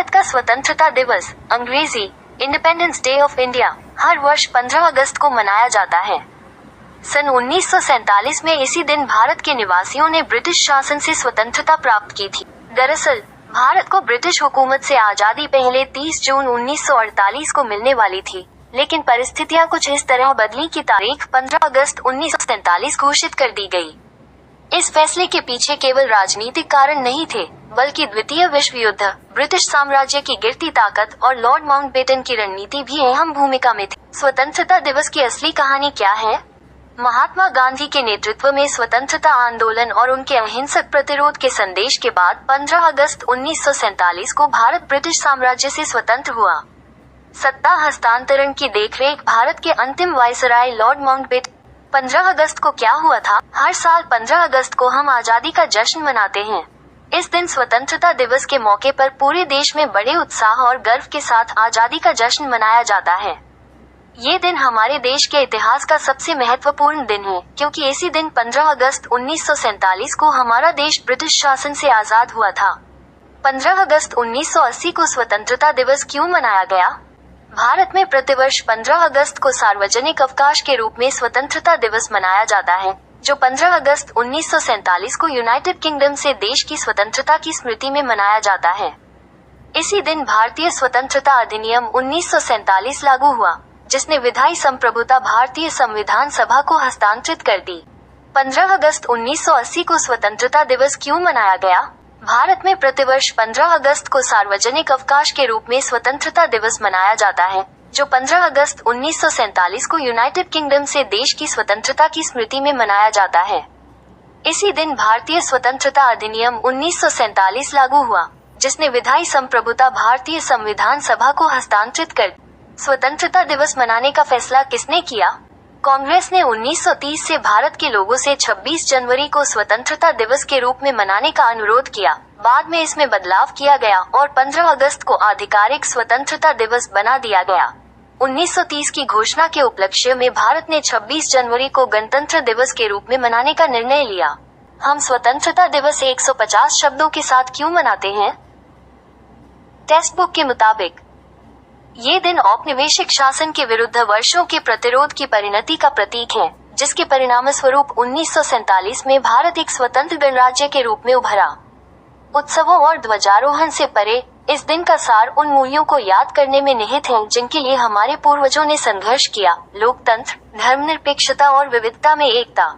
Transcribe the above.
भारत का स्वतंत्रता दिवस, अंग्रेजी इंडिपेंडेंस डे ऑफ इंडिया, हर वर्ष 15 अगस्त को मनाया जाता है। सन 1947 में इसी दिन भारत के निवासियों ने ब्रिटिश शासन से स्वतंत्रता प्राप्त की थी। दरअसल भारत को ब्रिटिश हुकूमत से आजादी पहले 30 जून 1948 को मिलने वाली थी, लेकिन परिस्थितियां कुछ इस तरह बदली कि तारीख 15 अगस्त 1947 घोषित कर दी गई। इस फैसले के पीछे केवल राजनीतिक कारण नहीं थे, बल्कि द्वितीय विश्व युद्ध, ब्रिटिश साम्राज्य की गिरती ताकत और लॉर्ड माउंटबेटन की रणनीति भी अहम भूमिका में थी। स्वतंत्रता दिवस की असली कहानी क्या है? महात्मा गांधी के नेतृत्व में स्वतंत्रता आंदोलन और उनके अहिंसक प्रतिरोध के संदेश के बाद 15 अगस्त 1947 को भारत ब्रिटिश साम्राज्य से स्वतंत्र हुआ। सत्ता हस्तांतरण की देखरेख भारत के अंतिम वायसराय लॉर्ड माउंटबेटन। 15 अगस्त को क्या हुआ था? हर साल 15 अगस्त को हम आजादी का जश्न मनाते हैं। इस दिन स्वतंत्रता दिवस के मौके पर पूरे देश में बड़े उत्साह और गर्व के साथ आजादी का जश्न मनाया जाता है। ये दिन हमारे देश के इतिहास का सबसे महत्वपूर्ण दिन है, क्योंकि इसी दिन 15 अगस्त 1947 को हमारा देश ब्रिटिश शासन से आजाद हुआ था। 15 अगस्त 1980 को स्वतंत्रता दिवस क्यों मनाया गया? भारत में प्रतिवर्ष 15 अगस्त को सार्वजनिक अवकाश के रूप में स्वतंत्रता दिवस मनाया जाता है, जो 15 अगस्त 1947 को यूनाइटेड किंगडम से देश की स्वतंत्रता की स्मृति में मनाया जाता है। इसी दिन भारतीय स्वतंत्रता अधिनियम 1947 लागू हुआ, जिसने विधायी संप्रभुता भारतीय संविधान सभा को हस्तांतरित कर दी। 15 अगस्त 1980 को स्वतंत्रता दिवस क्यों मनाया गया? भारत में प्रतिवर्ष 15 अगस्त को सार्वजनिक अवकाश के रूप में स्वतंत्रता दिवस मनाया जाता है, जो 15 अगस्त 1947 को यूनाइटेड किंगडम से देश की स्वतंत्रता की स्मृति में मनाया जाता है। इसी दिन भारतीय स्वतंत्रता अधिनियम 1947 लागू हुआ, जिसने विधायी संप्रभुता भारतीय संविधान सभा को हस्तांतरित कर दी। स्वतंत्रता दिवस मनाने का फैसला किसने किया? कांग्रेस ने 1930 से भारत के लोगों से 26 जनवरी को स्वतंत्रता दिवस के रूप में मनाने का अनुरोध किया। बाद में इसमें बदलाव किया गया और 15 अगस्त को आधिकारिक स्वतंत्रता दिवस बना दिया गया। 1930 की घोषणा के उपलक्ष्य में भारत ने 26 जनवरी को गणतंत्र दिवस के रूप में मनाने का निर्णय लिया। हम स्वतंत्रता दिवस 150 शब्दों के साथ क्यों मनाते हैं? टेक्स्ट बुक के मुताबिक ये दिन औपनिवेशिक शासन के विरुद्ध वर्षों के प्रतिरोध की परिणति का प्रतीक है, जिसके परिणामस्वरूप 1947 में भारत एक स्वतंत्र गणराज्य के रूप में उभरा। उत्सवों और ध्वजारोहण से परे, इस दिन का सार उन मूल्यों को याद करने में निहित है जिनके लिए हमारे पूर्वजों ने संघर्ष किया: लोकतंत्र, धर्मनिरपेक्षता और विविधता में एकता।